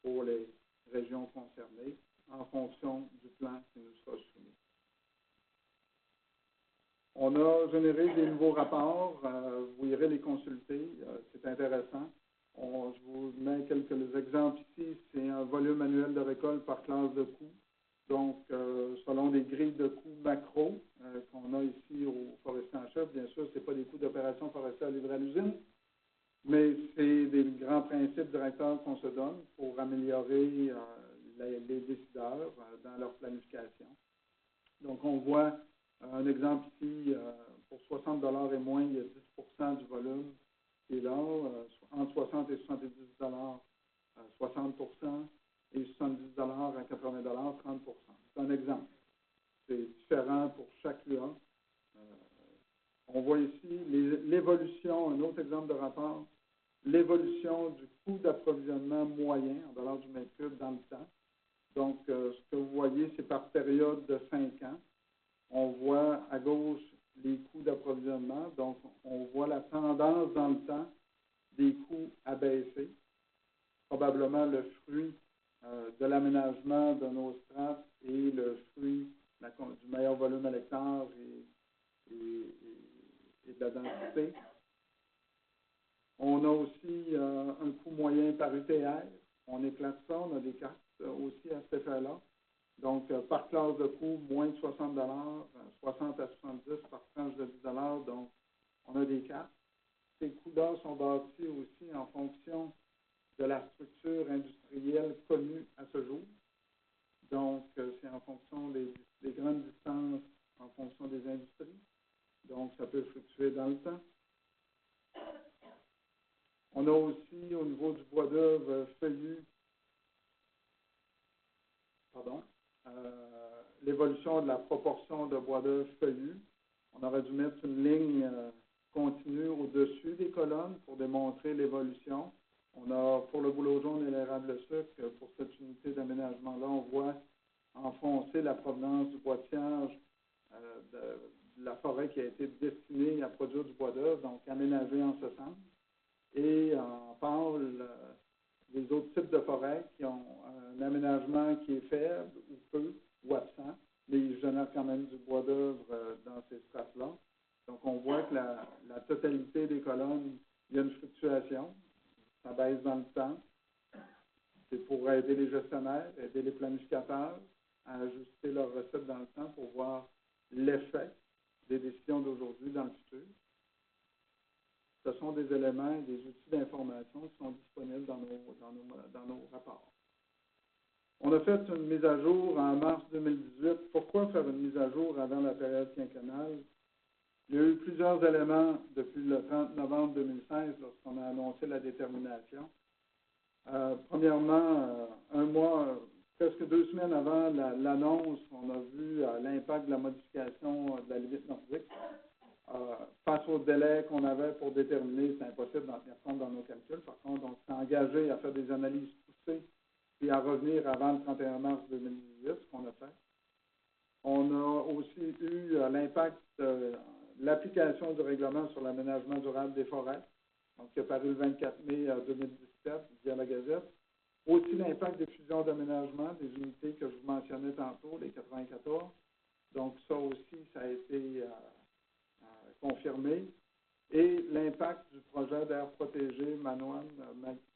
pour les régions concernées en fonction du plan qui nous sera soumis. On a généré des nouveaux rapports. Vous irez les consulter. C'est intéressant. Je vous mets quelques exemples ici. C'est un volume annuel de récolte par classe de coûts. Donc, selon des grilles de coûts macro qu'on a ici au forestier en chef, bien sûr, ce n'est pas des coûts d'opération forestière livrés à l'usine, mais c'est des grands principes directeurs qu'on se donne pour améliorer les décideurs dans leur planification. Donc, on voit un exemple ici, pour 60 $ et moins, il y a 10 du volume qui est là, entre 60 et 70 $, 60 et 70 $ à 80 $, 30 C'est un exemple. C'est différent pour chaque UA. On voit ici l'évolution, un autre exemple de rapport, l'évolution du coût d'approvisionnement moyen en dollars du mètre cube dans le temps. Donc, ce que vous voyez, c'est par période de 5 ans. On voit à gauche les coûts d'approvisionnement. Donc, on voit la tendance dans le temps des coûts à baisser. Probablement le fruit de l'aménagement de nos strates et le fruit du meilleur volume à l'hectare et de la densité. On a aussi un coût moyen par UTR. On éclate ça, on a des cartes aussi à cet effet-là. Donc, par classe de coût, moins de 60 $, 60 à 70 par tranche de 10 $. Donc, On a des cartes. Ces coûts-là sont bâtis aussi en fonction de la structure industrielle connue à ce jour. Donc, c'est en fonction des grandes distances, en fonction des industries. Donc, ça peut fluctuer dans le temps. On a aussi, au niveau du bois d'œuvre feuillu, l'évolution de la proportion de bois d'œuvre feuillu. On aurait dû mettre une ligne continue au-dessus des colonnes pour démontrer l'évolution. On a, pour le bouleau jaune et l'érable sucre, pour cette unité d'aménagement-là, on voit enfoncer la provenance du bois de cierge de la forêt qui a été destinée à produire du bois d'œuvre, donc aménagée en ce sens. Et en parle les autres types de forêts qui ont un aménagement qui est faible ou peu ou absent, mais ils génèrent quand même du bois d'œuvre dans ces strates-là. Donc, on voit que la totalité des colonnes, il y a une fluctuation, ça baisse dans le temps. C'est pour aider les gestionnaires, aider les planificateurs à ajuster leurs recettes dans le temps pour voir l'effet des décisions d'aujourd'hui dans le futur. Ce sont des éléments et des outils d'information qui sont disponibles dans nos rapports. On a fait une mise à jour en mars 2018. Pourquoi faire une mise à jour avant la période quinquennale? Il y a eu plusieurs éléments depuis le 30 novembre 2016 lorsqu'on a annoncé la détermination. Premièrement, un mois, presque 2 semaines avant l'annonce, on a vu l'impact de la modification de la limite nordique. Face au délai qu'on avait pour déterminer, c'est impossible d'en tenir compte dans nos calculs. Par contre, on s'est engagé à faire des analyses poussées puis à revenir avant le 31 mars 2018, ce qu'on a fait. On a aussi eu l'impact de l'application du règlement sur l'aménagement durable des forêts, donc qui est paru le 24 mai 2017 via la Gazette. Aussi l'impact des fusions d'aménagement, des unités que je vous mentionnais tantôt, les 94. Donc ça aussi, ça a été confirmé. Et l'impact du projet d'aire protégée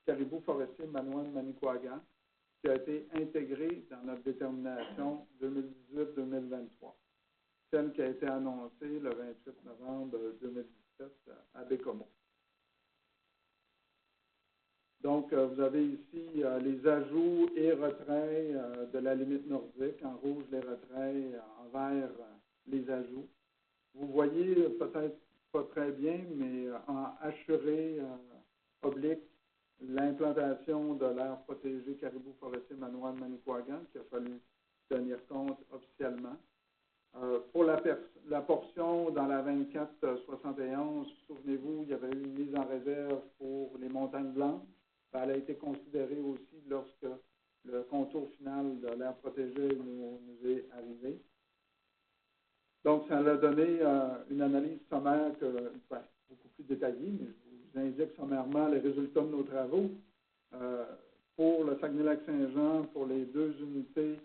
Caribou forestier Manoine-Manicouagan, qui a été intégré dans notre détermination 2018-2023, celle qui a été annoncée le 28 novembre 2017 à Bécomo. Donc, vous avez ici les ajouts et retraits de la limite nordique, en rouge les retraits, en vert les ajouts. Vous voyez peut-être pas très bien, mais en hachuré oblique, l'implantation de l'aire protégée Caribou forestier Manoine-Manicouagan, qu'il a fallu tenir compte officiellement. Pour la portion dans la 2471, souvenez-vous, il y avait eu une mise en réserve pour les montagnes blanches. Elle a été considérée aussi lorsque le contour final de l'aire protégée nous est arrivé. Donc, ça a donné une analyse sommaire beaucoup plus détaillée, mais je vous indique sommairement les résultats de nos travaux. Pour le Saguenay-Lac-Saint-Jean, pour les 2 unités,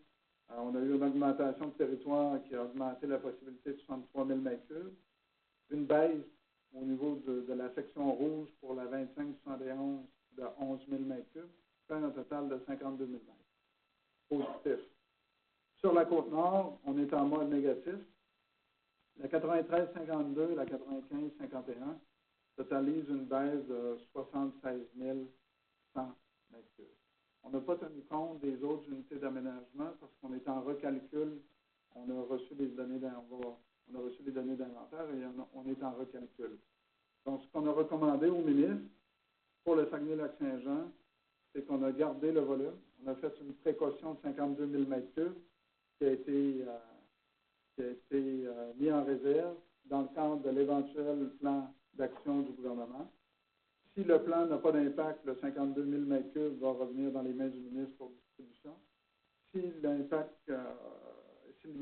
on a eu une augmentation de territoire qui a augmenté la possibilité de 63 000 m3. Une baisse au niveau de la section rouge pour la 25-71 de 11 000 m3, fait un total de 52 000 m. Positif. Sur la Côte-Nord, on est en mode négatif. La 93-52 et la 95-51 totalisent une baisse de 76 100 m3. On n'a pas tenu compte des autres unités d'aménagement parce qu'on est en recalcul. On a reçu les données d'inventaire et on est en recalcul. Donc, ce qu'on a recommandé au ministre pour le Saguenay-Lac-Saint-Jean, c'est qu'on a gardé le volume. On a fait une précaution de 52 000 m3 qui a été mis en réserve dans le cadre de l'éventuel plan d'action du gouvernement. Si le plan n'a pas d'impact, le 52 000 m3 va revenir dans les mains du ministre pour distribution. S'il y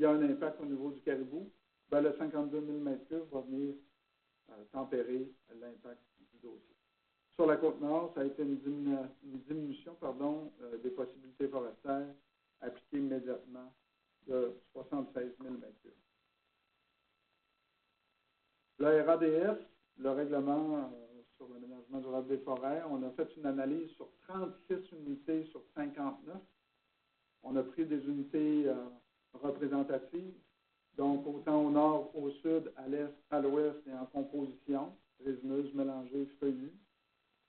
a un impact au niveau du caribou, le 52 000 m3 va venir tempérer l'impact du dossier. Sur la Côte-Nord, ça a été une diminution des possibilités forestières appliquées immédiatement de 76 000 m3. Le RADF, le règlement sur l'aménagement durable des forêts, on a fait une analyse sur 36 unités sur 59. On a pris des unités représentatives Donc, autant au nord, au sud, à l'est, à l'ouest et en composition, résineuse, mélangée, feuillue.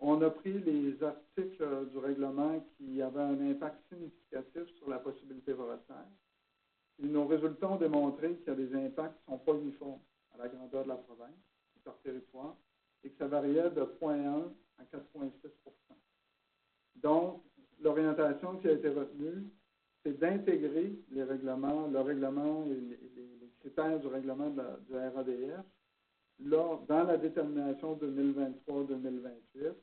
On a pris les articles du règlement qui avaient un impact significatif sur la possibilité forestière. Et nos résultats ont démontré qu'il y a des impacts qui ne sont pas uniformes à la grandeur de la province, par territoire, et que ça variait de 0,1 à 4,6 %. Donc, l'orientation qui a été retenue, c'est d'intégrer les règlements, le règlement et les critères du règlement du RADF là, dans la détermination 2023-2028,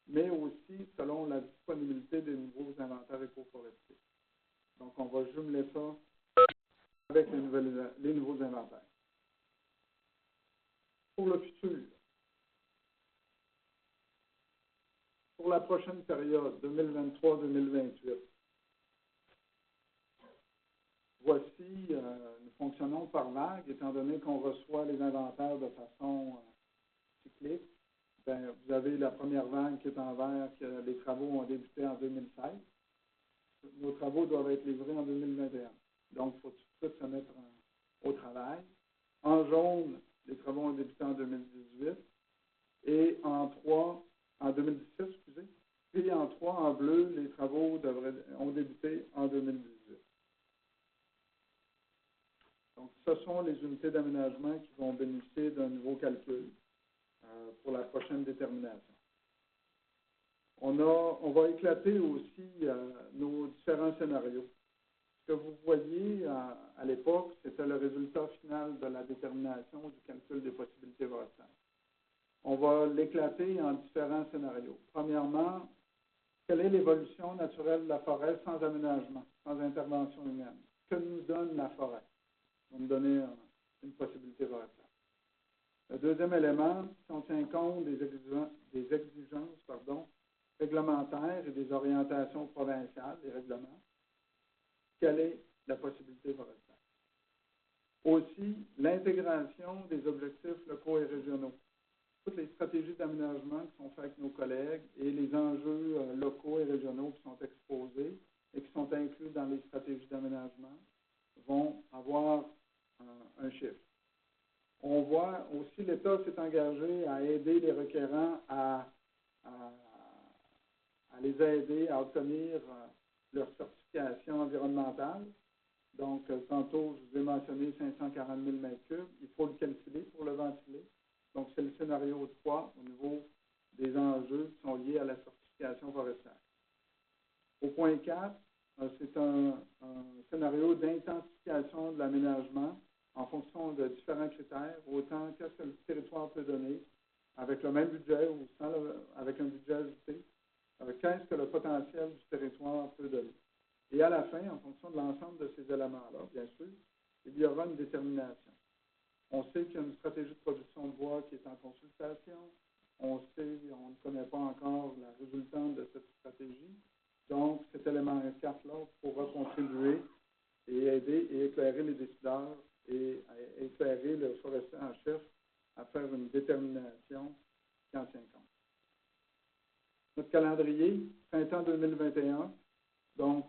mais aussi selon la disponibilité des nouveaux inventaires écoforestiers. Donc, on va jumeler ça avec les nouveaux inventaires. Pour le futur, pour la prochaine période, 2023-2028, voici, nous fonctionnons par vague, étant donné qu'on reçoit les inventaires de façon cyclique. Bien, vous avez la première vague qui est en vert, que les travaux ont débuté en 2016. Nos travaux doivent être livrés en 2021. Donc, il faut tout de suite se mettre au travail. En jaune, les travaux ont débuté en 2018. Et en 2017, excusez. Puis en 3, en bleu, les travaux ont débuté en 2018. Donc, ce sont les unités d'aménagement qui vont bénéficier d'un nouveau calcul pour la prochaine détermination. On va éclater aussi nos différents scénarios. Ce que vous voyez à l'époque, c'était le résultat final de la détermination du calcul des possibilités forestières. On va l'éclater en différents scénarios. Premièrement, quelle est l'évolution naturelle de la forêt sans aménagement, sans intervention humaine? Que nous donne la forêt? On va nous donner une possibilité forestière. Le deuxième élément, si on tient compte des exigences réglementaires et des orientations provinciales, des règlements, quelle est la possibilité forestière? Aussi, l'intégration des objectifs locaux et régionaux. Toutes les stratégies d'aménagement qui sont faites avec nos collègues et les enjeux locaux et régionaux qui sont exposés et qui sont inclus dans les stratégies d'aménagement vont avoir un chiffre. On voit aussi l'État s'est engagé à aider les requérants à les aider à obtenir leur certification environnementale. Donc, tantôt, je vous ai mentionné 540 000 m3. Il faut le calculer pour le ventiler. Donc, c'est le scénario 3 au niveau des enjeux qui sont liés à la certification forestière. Au point 4, c'est un scénario d'intensification de l'aménagement en fonction de différents critères, autant qu'est-ce que le territoire peut donner, avec le même budget ou sans avec un budget ajouté, qu'est-ce que le potentiel du territoire peut donner. Et à la fin, en fonction de l'ensemble de ces éléments-là, bien sûr, il y aura une détermination. On sait qu'il y a une stratégie de production de bois qui est en consultation. On ne connaît pas encore la résultante de cette stratégie. Donc, cet élément 4-là pourra contribuer et aider et éclairer les décideurs et éclairer le forestier en chef à faire une détermination qui en tient compte. Notre calendrier, printemps 2021, donc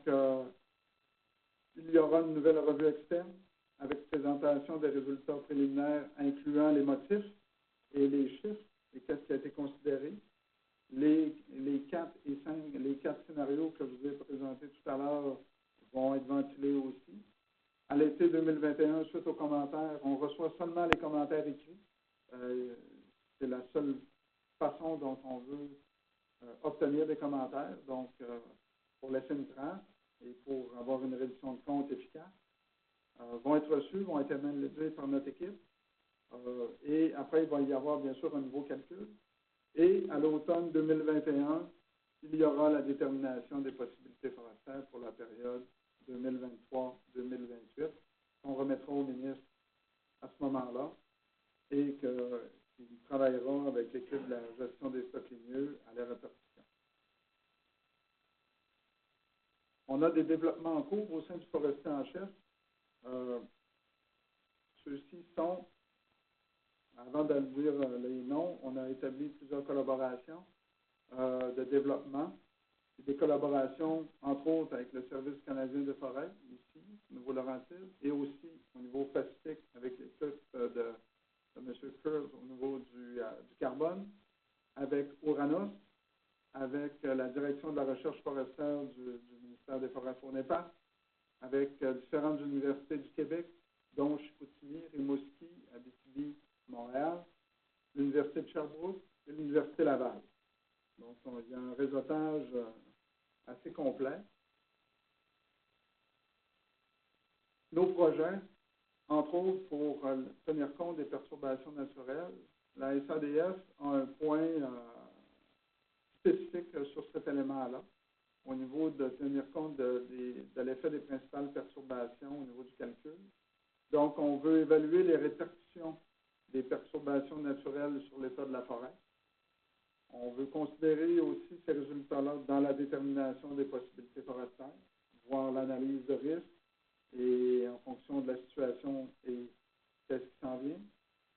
il y aura une nouvelle revue externe avec présentation des résultats préliminaires incluant les motifs et les chiffres et qu'est-ce qui a été considéré. Les 4 scénarios que je vous ai présentés tout à l'heure vont être ventilés aussi. À l'été 2021, suite aux commentaires, on reçoit seulement les commentaires écrits. C'est la seule façon dont on veut obtenir des commentaires, donc pour laisser une trace et pour avoir une réduction de compte efficace. Vont être reçus, vont être analysés par notre équipe. Et après, il va y avoir bien sûr un nouveau calcul. Et à l'automne 2021, il y aura la détermination des possibilités forestières pour la période 2023-2028. On remettra au ministre à ce moment-là et qu'il travaillera avec l'équipe de la gestion des stocks ligneux à la répartition. On a des développements en cours au sein du forestier en chef. Ceux-ci sont, avant de dire les noms, on a établi plusieurs collaborations de développement, des collaborations, entre autres, avec le Service canadien de forêt, ici, au Nouveau-Laurentide, et aussi au niveau Pacifique différentes universités du Québec, dont Chicoutimi, Rimouski, Abitibi, Montréal, l'Université de Sherbrooke et l'Université Laval. Donc, il y a un réseautage assez complet. Nos projets, entre autres, pour tenir compte des perturbations naturelles, la SADF a un point spécifique sur cet élément-là, au niveau de tenir compte de l'effet des principales perturbations au niveau du calcul. Donc, on veut évaluer les répercussions des perturbations naturelles sur l'état de la forêt. On veut considérer aussi ces résultats-là dans la détermination des possibilités forestières, voir l'analyse de risque et en fonction de la situation et qu'est-ce qui s'en vient,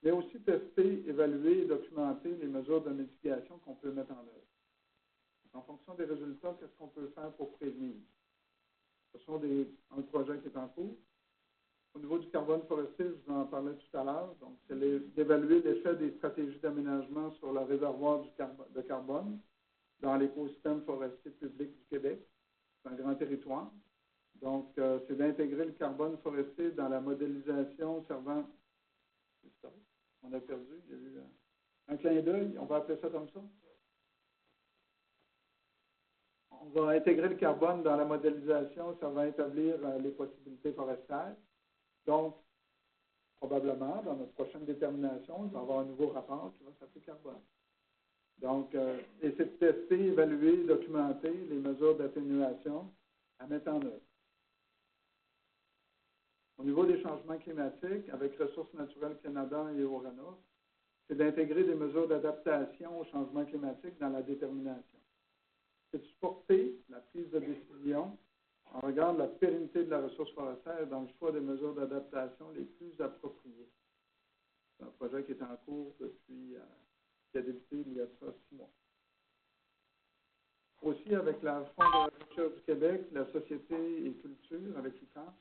mais aussi tester, évaluer et documenter les mesures de mitigation qu'on peut mettre en œuvre. En fonction des résultats, qu'est-ce qu'on peut faire pour prévenir? Ce sont un projet qui est en cours. Au niveau du carbone forestier, je vous en parlais tout à l'heure, donc c'est d'évaluer l'effet des stratégies d'aménagement sur le réservoir de carbone dans l'écosystème forestier public du Québec. C'est un grand territoire. Donc, c'est d'intégrer le carbone forestier dans la modélisation servant... On a perdu, il y a eu un clin d'œil, on va appeler ça comme ça. On va intégrer le carbone dans la modélisation, ça va établir les possibilités forestières. Donc, probablement, dans notre prochaine détermination, il va y avoir un nouveau rapport qui va s'appeler carbone. Donc, et c'est de tester, évaluer, documenter les mesures d'atténuation à mettre en œuvre. Au niveau des changements climatiques, avec Ressources naturelles Canada et Orano, c'est d'intégrer des mesures d'adaptation au changement climatique dans la détermination. C'est de supporter la prise de décision en regard de la pérennité de la ressource forestière dans le choix des mesures d'adaptation les plus appropriées. C'est un projet qui est en cours depuis, qui a débuté il y a 6 mois. Aussi, avec la Fonds de recherche du Québec, la Société et Culture, avec l'UQAM,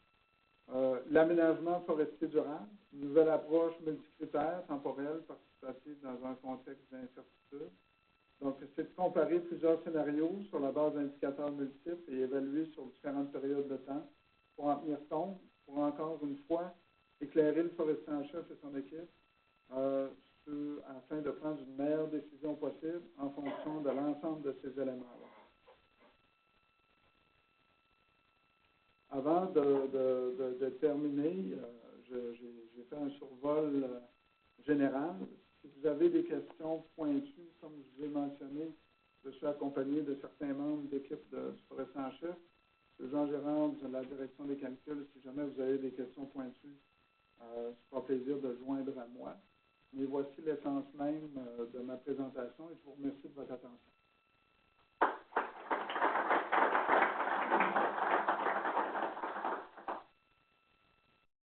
l'aménagement forestier durable, une nouvelle approche multicritère, temporelle, participative dans un contexte d'incertitude. Donc, c'est de comparer plusieurs scénarios sur la base d'indicateurs multiples et évaluer sur différentes périodes de temps pour en tenir compte, pour encore une fois éclairer le forestier en chef et son équipe afin de prendre une meilleure décision possible en fonction de l'ensemble de ces éléments-là. Avant de terminer, j'ai fait un survol général. Si vous avez des questions pointues, comme je vous ai mentionné, je suis accompagné de certains membres d'équipe du forestier en chef. M. Jean Gérard de la direction des calculs. Si jamais vous avez des questions pointues, ce sera plaisir de joindre à moi. Mais voici l'essence même de ma présentation et je vous remercie de votre attention.